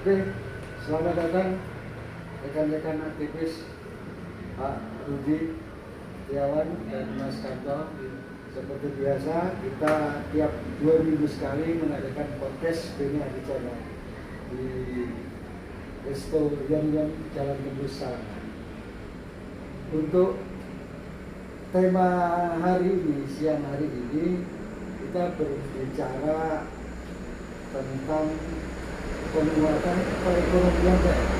Oke, selamat datang rekan-rekan aktivis Pak Rudi Setiawan dan Mas Kanto. Seperti biasa, kita tiap 2 minggu sekali mengadakan podcast Beni Adicana di Resto Yon Jalan Tembus Sarangan. Untuk tema hari ini, siang hari ini, kita berbicara tentang penguatan perekonomian daerah.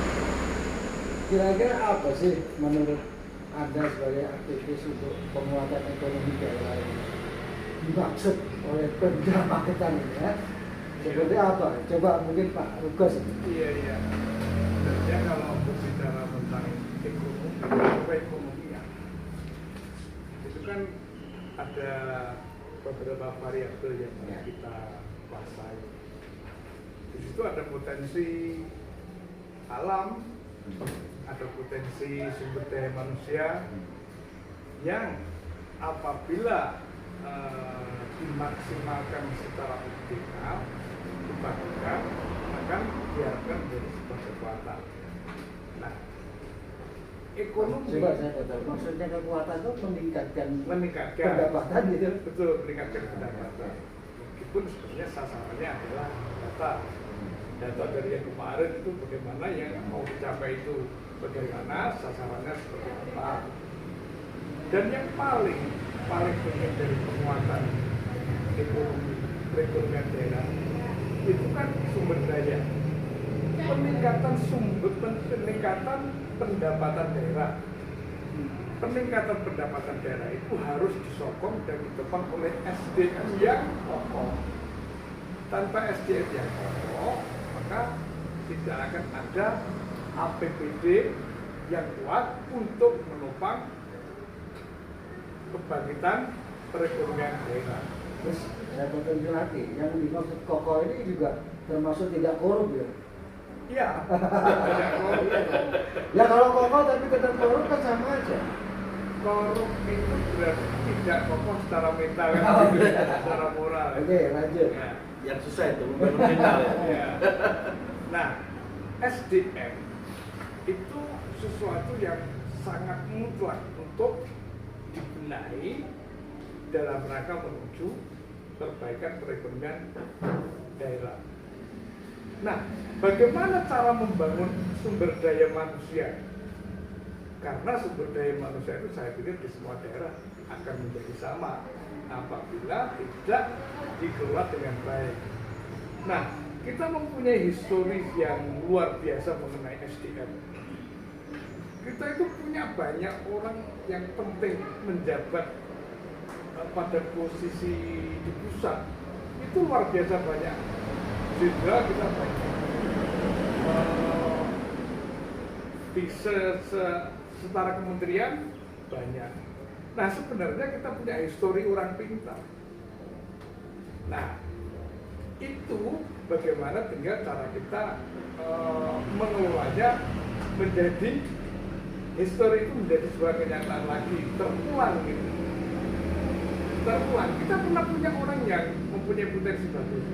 Kira-kira apa sih menurut Anda sebagai aktivis untuk penguatan ekonomi daerah ini dimaksud oleh Pemda Magetan ini ya? Seperti apa? Coba mungkin Pak Rugas. Iya. Sebenarnya kalau berbicara tentang ekonomi ya, itu kan ada beberapa variabel yang harus kita kuasai. Di situ ada potensi alam, ada potensi sumber daya manusia yang apabila dimaksimalkan secara optimal, dibagikan, akan diharapkan menjadi sebuah kekuatan. Nah, ekonomi. Coba saya tahu, maksudnya kekuatan itu meningkatkan pendapatan gitu. Betul, meningkatkan pendapatan. Meskipun sebenarnya sasarannya adalah data dari yang kemarin itu bagaimana yang mau dicapai itu bagaimana, sasarannya seperti apa. Dan yang paling penting dari penguatan ekonomi perekonomian daerah itu kan sumber daya, peningkatan pendapatan daerah. Peningkatan pendapatan daerah itu harus disokong dan ditopang oleh SDM yang kokoh. Tanpa SDM yang kokoh, maka tidak akan ada APBD yang kuat untuk menopang kebangkitan perekonomian daerah. Terus saya potong lagi, yang dimaksud kokoh ini juga termasuk tidak korup ya? Iya, tidak korup. Ya kalau kokoh tapi tetap korup kan sama aja. Korup itu berarti tidak kokoh secara mental, secara moral. Oke, lanjut. Ya. Yang susah itu bukan mental ya. Nah, SDM itu sesuatu yang sangat mutlak untuk dibenahi dalam rangka menuju perbaikan perekonomian daerah. Nah, bagaimana cara membangun sumber daya manusia? Karena sumber daya manusia itu saya pikir di semua daerah akan menjadi sama apabila tidak dikelola dengan baik. Nah, kita mempunyai histori yang luar biasa mengenai SDM. Kita itu punya banyak orang yang penting menjabat pada posisi di pusat. Itu luar biasa banyak. Jenderal kita banyak. Di setara kementerian banyak. Nah, sebenarnya kita punya histori orang pintar. Nah, itu bagaimana tinggal cara kita mengelolanya menjadi histori itu menjadi sebuah kenyataan lagi, terulang gitu. Terulang. Kita pernah punya orang yang mempunyai potensi bagus.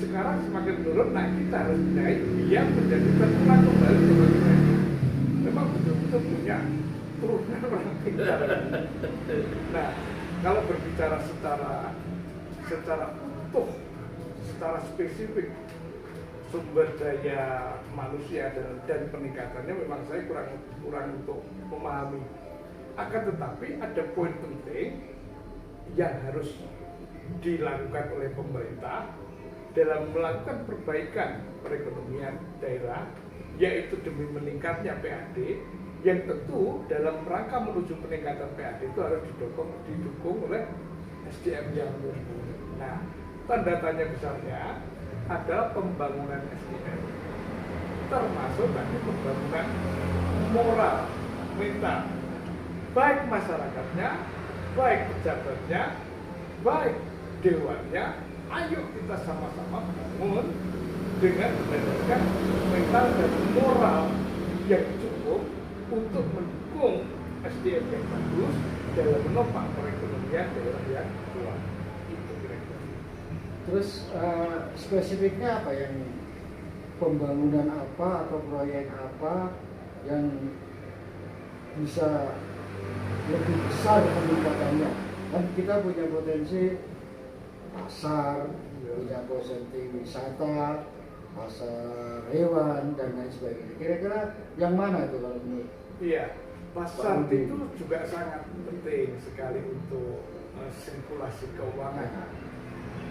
Sekarang semakin turun, nah kita harus naik dia menjadi terulang kembali ke memang betul-betul punya turunan orang pintar. Nah, kalau berbicara secara utuh, secara spesifik sumber daya manusia dan peningkatannya memang saya kurang untuk memahami. Akan tetapi ada poin penting yang harus dilakukan oleh pemerintah dalam melakukan perbaikan perekonomian daerah, yaitu demi meningkatnya PAD, yang tentu dalam rangka menuju peningkatan PAD itu harus didukung oleh SDM yang mumpuni. Nah, tanda tanya besarnya adalah pembangunan SDM, termasuk tadi pembangunan moral, mental, baik masyarakatnya, baik pejabatnya, baik dewannya. Ayo kita sama-sama bangun dengan berdasarkan mental dan moral yang cukup untuk mendukung SDM yang bagus dalam menopang perekonomian daerah yang kuat. Itu kira-kira. Terus spesifiknya apa yang pembangunan apa atau proyek apa yang bisa lebih besar peningkatannya. Kan kita punya potensi pasar, punya potensi wisata, pasar hewan dan lain sebagainya. Kira-kira yang mana itu kalau menurut? Iya, pasar itu juga sangat penting sekali untuk sirkulasi keuangan.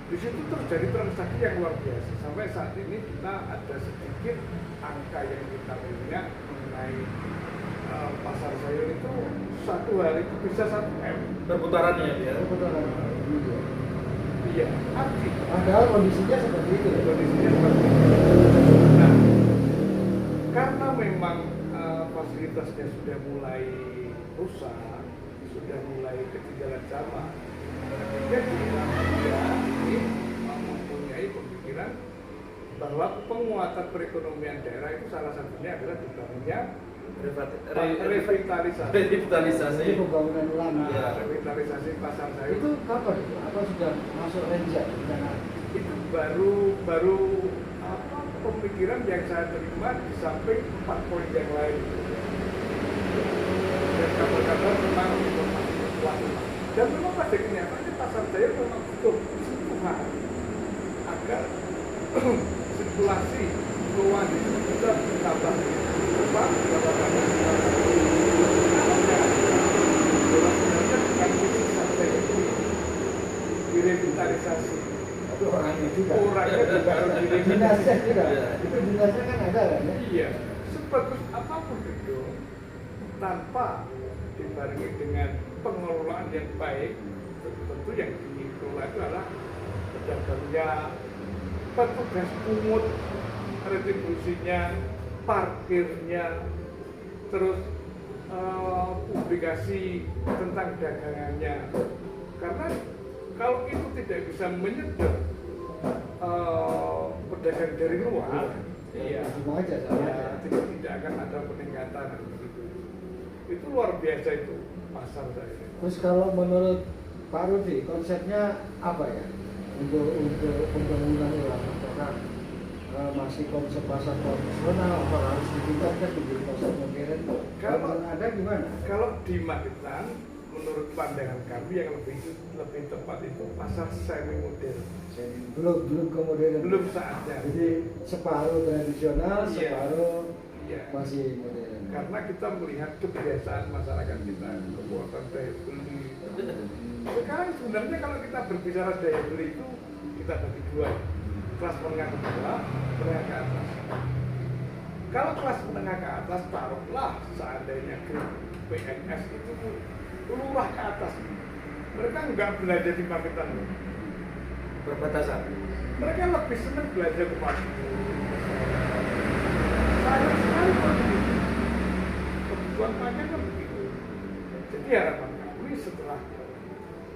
Di situ terjadi transaksi yang luar biasa. Sampai saat ini kita ada sedikit angka yang kita punya mengenai pasar sayur itu satu hari itu bisa 1 M. Perputarannya ya. Iya, arti. Padahal kondisinya seperti itu. Kondisinya seperti itu. Nah, karena memang fasilitasnya sudah mulai rusak, sudah mulai ketinggalan zaman, jadi dia ini mempunyai pemikiran bahwa penguatan perekonomian daerah itu salah satunya adalah dibangunnya revitalisasi. Jadi pembangunan ulang. Ya. Revitalisasi pasar sayur. Itu kapan itu? Apa sudah masuk rencana? Itu baru apa pemikiran yang saya terima di samping 4 poin yang lain. Dan kabar-kabar tentang informasi keuangan. Dan memang pada kenyataannya pasar sayur memang butuh sentuhan agar sirkulasi keuangan itu bisa ditambah cepat, direvitalisasi. Itu orangnya juga. Orangnya juga harus Dinasnya juga. Iya. Itu dinasnya kan ada kan ya? Iya, sebagus apapun itu, tanpa dibarengi dengan pengelolaan yang baik, tentu yang dikelola itu adalah pedagangnya, petugas pungut, retribusinya, parkirnya, terus publikasi tentang dagangannya. Karena kalau itu tidak bisa menyedot pedagang dari luar, Iya. Cuma aja ya, tidak akan ada peningkatan. Itu luar biasa itu pasar saya. Terus kalau menurut Pak Rudi, konsepnya apa ya untuk pembangunan ulang? Apakah masih konsep pasar tradisional atau harus ditingkatkan menjadi pasar modern? Kalau ada gimana? Kalau di Magetan, menurut pandangan kami yang lebih tepat itu pasar semi modern. Belum ke modern. Belum saatnya. Jadi separuh tradisional, Iya. separuh Iya. masih modern. Karena kita melihat kebiasaan masyarakat kita, kekuatan daya beli. Sekarang sebenarnya kalau kita berbicara daya beli itu kita bagi dua, kelas menengah ke bawah, menengah ke atas. Kalau kelas menengah ke atas, taruhlah seandainya grup PNS itu lurah ke atas, mereka nggak belanja di Magetan. Perbatasan. Mereka lebih senang belanja ke pasar. Sayang sekali begitu. Kebutuhan pakai kan begitu. Jadi harapan kami setelah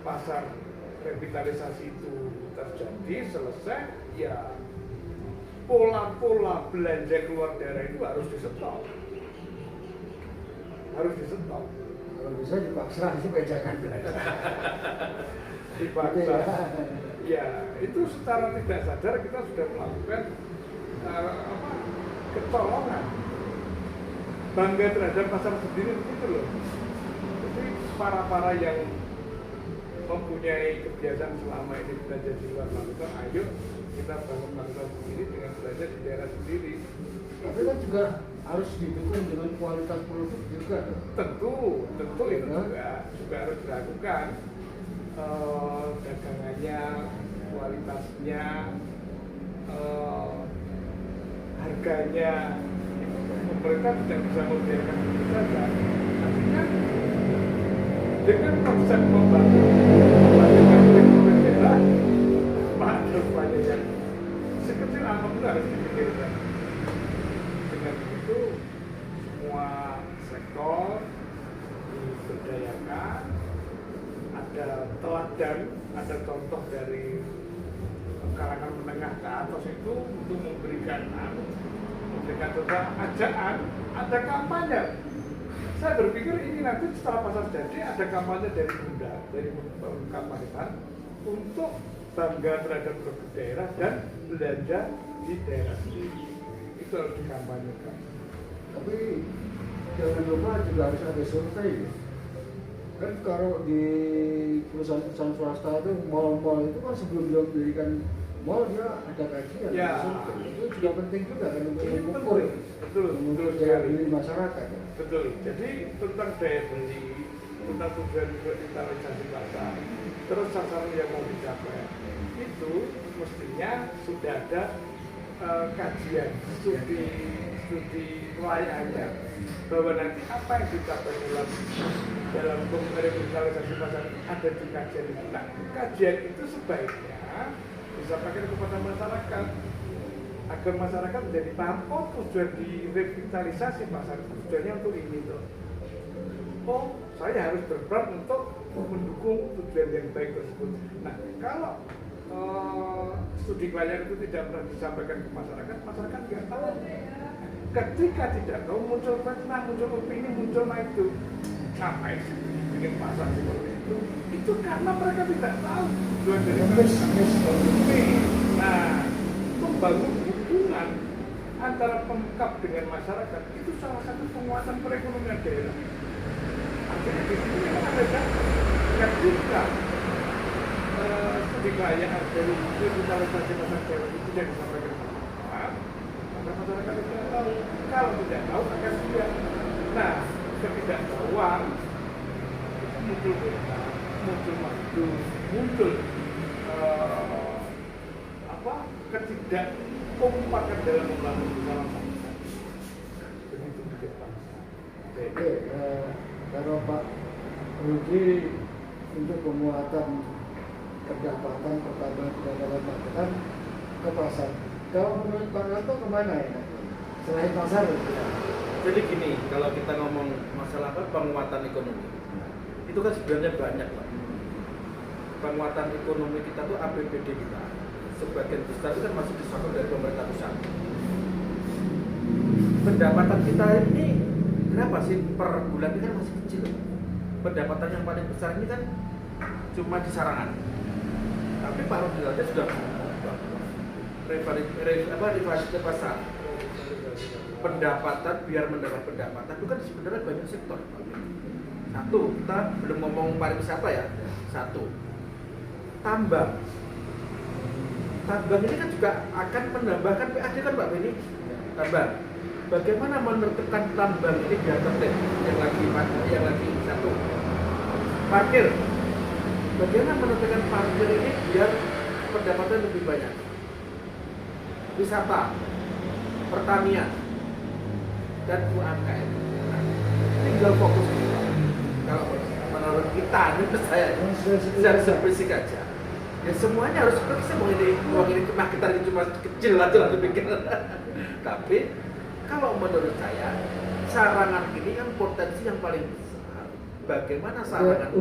pasar revitalisasi itu terjadi, selesai, ya pola-pola belanja keluar daerah itu harus di-stop. Harus di-stop. Kalau bisa dipaksa supaya jangan belanja. Dipaksa. Ya, itu secara tidak sadar kita sudah melakukan kecolongan. Bangga terhadap pasar sendiri begitu loh. Jadi para yang mempunyai kebiasaan selama ini belanja di luar Magetan, ayo kita bangun Magetan sendiri dengan belanja di daerah sendiri. Tapi kan juga harus didukung dengan kualitas produk juga dong. Tentu itu juga harus dilakukan. Dagangannya, kualitasnya, harganya, pemerintah tidak bisa membiarkan itu saja. Artinya dengan konsep membangun ekonomi daerah, ada upaya yang sekecil apapun harus dipikirkan. Dengan begitu semua sektor diberdayakan, ada teladan, ada contoh dari kalangan menengah ke atas itu untuk memberikan contoh ajaan, ada kampanye. Saya berpikir ini nanti setelah pasar jadi ada kampanye dari Bunda, dari Magetan untuk bangga terhadap produk daerah dan belanja di daerah sendiri. betul dikampanyekan. Tapi jangan lupa juga harus ada survei. Kan kalau di perusahaan-perusahaan swasta itu mall-mall itu kan sebelum dia mendirikan mall dia ada kajian, Ya. ada survei. Itu juga penting juga kan untuk Ini mengukur, betul mengukur betul daya sekali. beli masyarakat. Ya. Betul. Jadi tentang daya beli, tentang tujuan revitalisasi pasar, terus sasaran yang mau dicapai, itu mestinya sudah ada kajian, studi kelayakannya, bahwa nanti apa yang dicapai dalam revitalisasi pasar ada di kajian itu. Nah, kajian itu sebaiknya disampaikan kepada masyarakat agar masyarakat menjadi paham, oh tujuan di revitalisasi pasar tujuannya untuk ini tuh. Oh, saya harus berperan untuk mendukung tujuan yang baik tersebut. Nah, kalau studi kelayakan itu tidak pernah disampaikan ke masyarakat, masyarakat nggak tahu. Ketika tidak tahu, muncul fitnah, muncul opini, muncul itu. Ngapain sih bikin pasar seperti itu? Itu karena mereka tidak tahu tujuan dari revitalisasi. Nah, membangun hubungan antara pemkab dengan masyarakat itu salah satu penguatan perekonomian daerah. Artinya di sini memang ada ketika studi kelayakan dari revitalisasi pasar daerah itu tidak disampaikan ke masyarakat, maka masyarakat tidak tahu. Kalau tidak tahu akan dia. Nah, ketidaktahuan muncul berita, muncul maju, muncul ketidakkompakan dalam membangun bersama bangsa. Begitu mungkin Pak. Oke, kalau Pak Rudi untuk penguatan pendapatan pertambangan Magetan ke pasar. Kalau menurut Pak Ranto kemana ya? Selain pasar ya? Jadi gini, kalau kita ngomong masalah penguatan ekonomi, itu kan sebenarnya banyak Pak. Penguatan ekonomi kita tuh APBD kita sebagian besar itu kan masih disokong dari pemerintah pusat. Pendapatan kita ini kenapa sih per bulan ini kan masih kecil? Pendapatan yang paling besar ini kan cuma di Sarangan. Tapi Pak Rudi aja sudah revitalisasi pasar. Pendapatan biar mendapat pendapatan itu kan sebenarnya banyak sektor. Satu, kita belum ngomong pariwisata ya. Satu, tambang. Tambang ini kan juga akan menambahkan PAD kan Pak Beni? Tambang. Bagaimana menertibkan tambang ini biar tertib? Yang lagi satu. Parkir. Bagaimana menertibkan parkir ini biar pendapatan lebih banyak? Wisata, pertanian, dan UMKM. Nah, tinggal fokus kita. Kalau menurut kita, menurut saya, secara spesifik aja. Ya semuanya harus seperti mau ini Magetan ini cuma kecil aja lah dipikir. Tapi kalau menurut saya, Sarangan ini kan potensi yang paling besar. Bagaimana Sarangan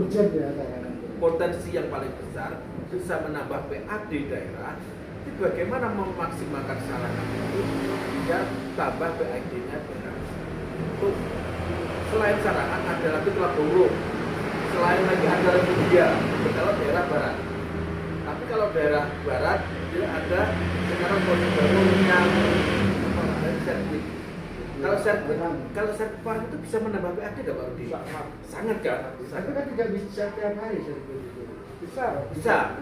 potensi yang paling besar bisa menambah PAD daerah? Jadi bagaimana memaksimalkan Sarangan itu biar tambah PAD-nya daerah? Untuk selain Sarangan ada lagi Telaburu, selain lagi ada lagi dia, kalau daerah barat. Tapi kalau daerah barat dia ada sekarang konsep baru yang sirkuit. Kalau sirkuit park itu bisa menambah PAD nggak Pak Rudi? Sangat kan? Tapi kan tidak bisa tiap hari sirkuit itu. Bisa.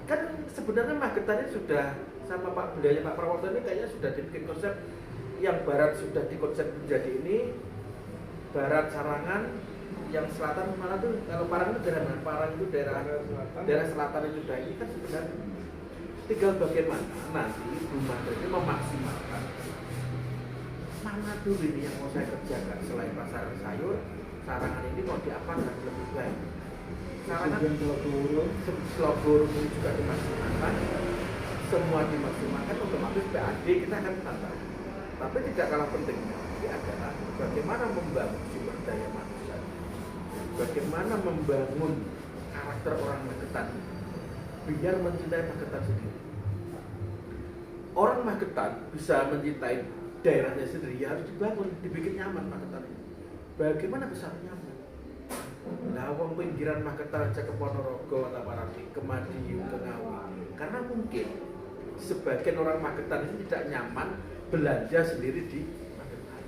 Kan sebenarnya Magetan ini sudah sama Pak Bendahara Pak Prawoto ini kayaknya sudah dibikin konsep yang barat sudah dikonsep menjadi ini barat Sarangan, yang selatan mana tuh kalau Parang itu daerah mana? Parang itu daerah selatan itu sudah ini kan sebenarnya tinggal bagaimana nanti Ibu Menteri ini memaksimalkan mana dulu ini yang mau saya kerjakan selain pasar sayur Sarangan ini mau diapakan lebih baik. Sarangan Telaburu ini juga dimaksimalkan, semua dimaksimalkan, otomatis PAD kita akan tambah. Tapi tidak kalah pentingnya ini adalah bagaimana membangun sumber daya manusia, bagaimana membangun karakter orang Magetan biar mencintai Magetan sendiri. Orang Magetan bisa mencintai daerahnya sendiri ya harus dibangun, dibikin nyaman Magetan ini. Bagaimana bisa nyaman? Nah, wong pinggiran Magetan aja ke Ponorogo atau Parapi, ke Madiun, ke Ngawi. Karena mungkin sebagian orang Magetan ini tidak nyaman belanja sendiri di Magetan.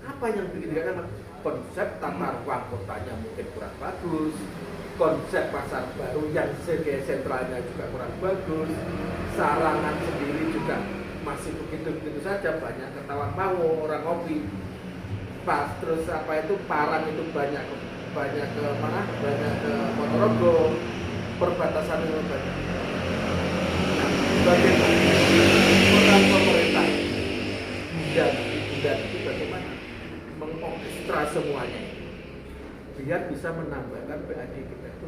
Apa yang bikin tidak nyaman? Konsep tata ruang kotanya mungkin kurang bagus, konsep pasar baru yang sebagai sentralnya juga kurang bagus, sarangan sendiri juga masih begitu-begitu saja, banyak ketahuan mau orang ngopi. Pas terus apa itu Parang itu banyak ke mana? Banyak ke Ponorogo, perbatasan itu banyak. Nah, bagaimana peran pemerintah dan itu bagaimana mengorkestra semuanya biar bisa menambahkan PAD kita itu.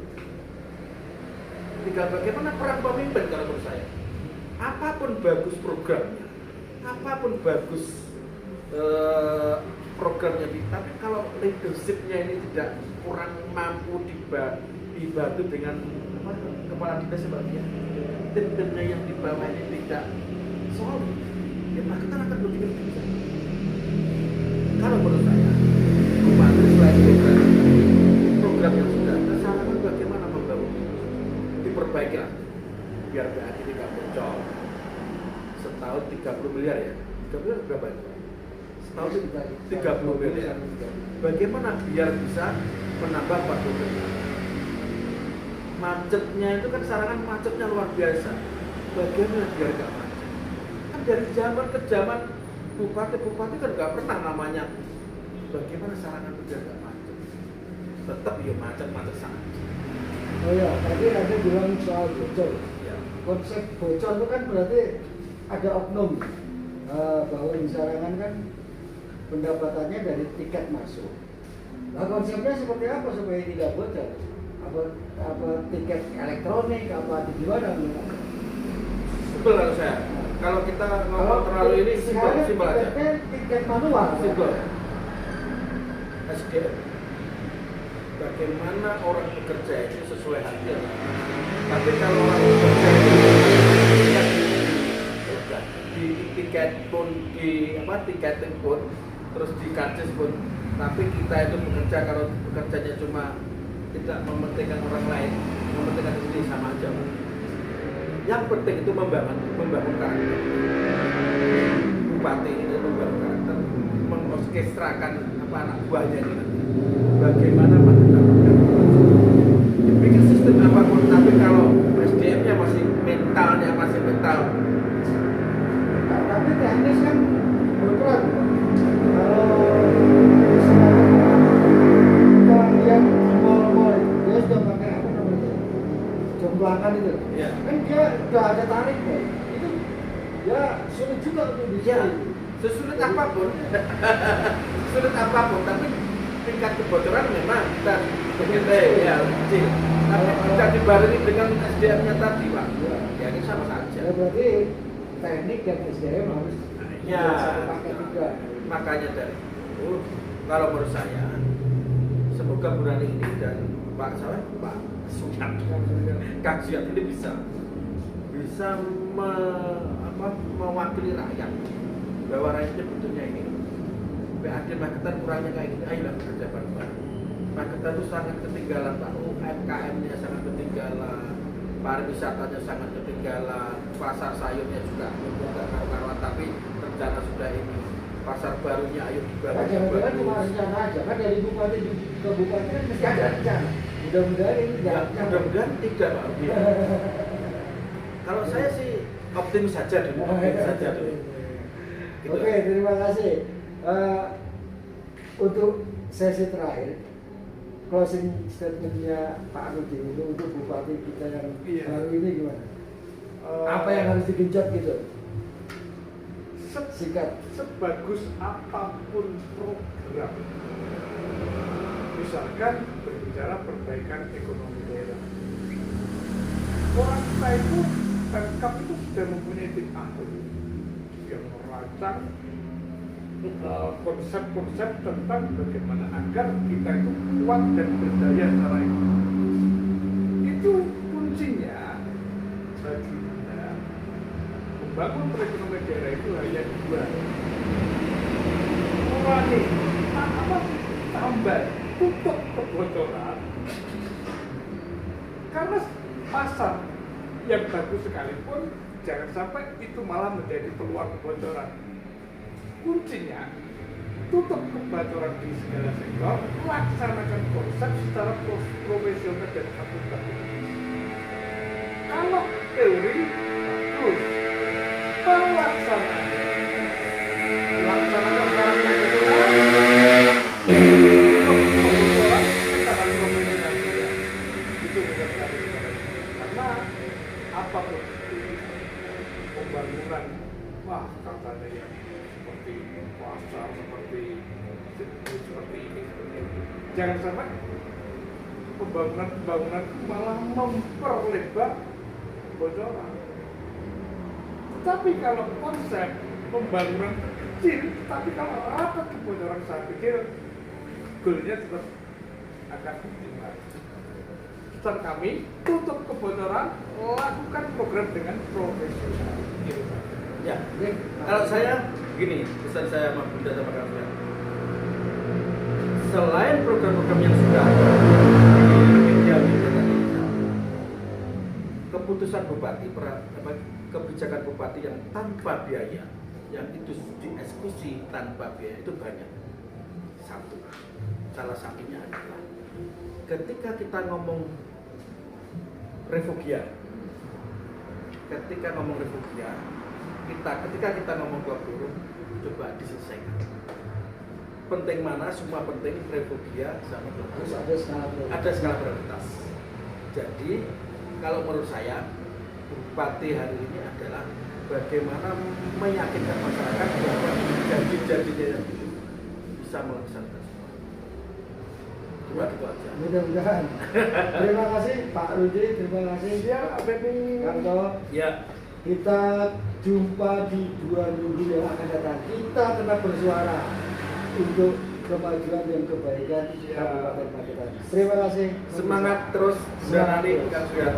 Tinggal bagaimana peran pemimpin kalau menurut saya. Apapun bagus programnya, apapun bagus programnya, tapi kalau leadershipnya ini tidak kurang mampu dibantu dengan kepala dinas sebagainya, tim-timnya yang di bawah ini tidak solid, ya maka kita akan begitu. Kalau menurut saya, Bupati selain program yang sudah ada, sarankan bagaimana membangun, diperbaiki lah, biar PAD tidak bocor. Setahun 30 miliar ya, 30 miliar berapa itu? Setahun 30 miliar. Bagaimana biar bisa menambah 40 miliar? Macetnya itu kan sarangan macetnya luar biasa. Bagaimana biar gak macet? Kan dari zaman ke zaman bupati-bupati kan gak pernah namanya bagaimana sarangan biar gak macet. Tetap ya macet-macet saja. Oh ya, tadi ada bilang soal bocor. Ya. Konsep bocor itu kan berarti ada oknum bahwa di sarangan kan pendapatannya dari tiket masuk. Nah konsepnya seperti apa supaya tidak bocor? Apa tiket elektronik, apa di gimana? Simpel kalau saya. Kalau kita ngomong terlalu ini simpel aja. Tiket manual. Simpel. SDM. Bagaimana orang bekerja itu sesuai hati. Tapi kalau orang bekerja itu di tiket pun, di tiketing pun, terus di karcis pun, tapi kita itu bekerja, kalau bekerjanya cuma tidak mementingkan orang lain, mementingkan diri sendiri, sama aja. Yang penting itu membangun karakter. Bupati ini membangun karakter, mengorkestrakan anak buahnya ini. Bagaimana Magetan bikin sistem apapun, tapi kalau SDM-nya masih mental. Tapi teknis kan berperan. Kalau yang mal-mal dia sudah pakai apa namanya? Jomblangan itu. Ya. Kan dia sudah ada tarifnya. Itu ya sulit juga untuk bisa. Ya, sesulit apapun, tapi tingkat kebocoran memang kita begitu ya kecil. Tapi kita dibarengi dengan SDM-nya tadi, Pak. Ya ini sama saja. Ya berarti teknik dan SDM harus Ya, satu paket juga. makanya dari itu, kalau menurut saya, semoga Burani ini dan Pak Suyat, Kang Suyat ini bisa mewakili rakyat, bahwa rakyatnya butuhnya ini. PAD Magetan kurangnya kayak gini, ayolah bekerja bareng-bareng. Magetan itu sangat ketinggalan, Pak. UMKM-nya sangat ketinggalan, pariwisatanya sangat ketinggalan, pasar sayurnya juga karuan, tapi rencana sudah ini. Pasar barunya ayo dibangun. Jangan-jangan cuma rencana aja, kan dari bupati ke bupati kan mesti ada rencana. Mudah-mudahan ini Ya, mudah-mudahan tidak, Pak. Kalau saya sih optimis saja dulu. Gitu. Oke, terima kasih. Untuk sesi terakhir, closing statementnya Pak Nudin itu untuk bupati kita yang baru ini gimana? Apa yang harus digenjot gitu? Singkat. Sebagus apapun program, misalkan berbicara perbaikan ekonomi daerah, orang kita itu Pemkab itu sudah mempunyai tim ahli yang merancang konsep-konsep tentang bagaimana agar kita itu kuat dan berdaya secara ekonomi. Itu kuncinya bagi kita membangun perekonomian daerah itu hanya dua: mengurangi tambah tutup kebocoran, karena pasar yang bagus sekalipun jangan sampai itu malah menjadi peluang kebocoran. Kuncinya tutup kebocoran di segala sektor, laksanakan konsep secara profesional dan akuntabel. Kalau teori bagus, pelaksanaan laksanakan secara profesional, kebocoran kita akan profesionalisasi. Itu benar karena apapun itu pembangunan, wah katanya yang seperti pasar, seperti ini, seperti itu. Jangan sampai pembangunan malah memperlebar kebocoran. Tapi kalau konsep pembangunan kecil, tapi kalau rapat kebocoran, saya pikir goalnya tetap akan optimal. Pesan kami, tutup kebocoran, lakukan program dengan profesional. Gitu. Ya, kalau saya gini, pesan saya sama Bunda sama kalian. Selain program-program yang sudah ada di media tadi, keputusan bupati, kebijakan bupati yang tanpa biaya, yang itu dieksekusi tanpa biaya itu banyak. Satu, salah satunya adalah ketika kita ngomong refugia, ketika kita ngomong blok guru, coba diselesaikan. Penting mana? Semua penting, refugia sama blok guru. Ada skala prioritas. Jadi kalau menurut saya bupati hari ini adalah bagaimana meyakinkan masyarakat bahwa janji-janjinya yang dulu bisa melaksanakan semua. Cuma itu aja. Mudah-mudahan. Terima kasih Pak Rudi, terima kasih Ya, Benny. Kanto. Ya, Kita jumpa di 2 minggu yang akan datang. Kita tetap bersuara untuk kemajuan dan kebaikan Kabupaten Magetan. Terima kasih. semangat terus. Semangat Berani terus. kan sudah.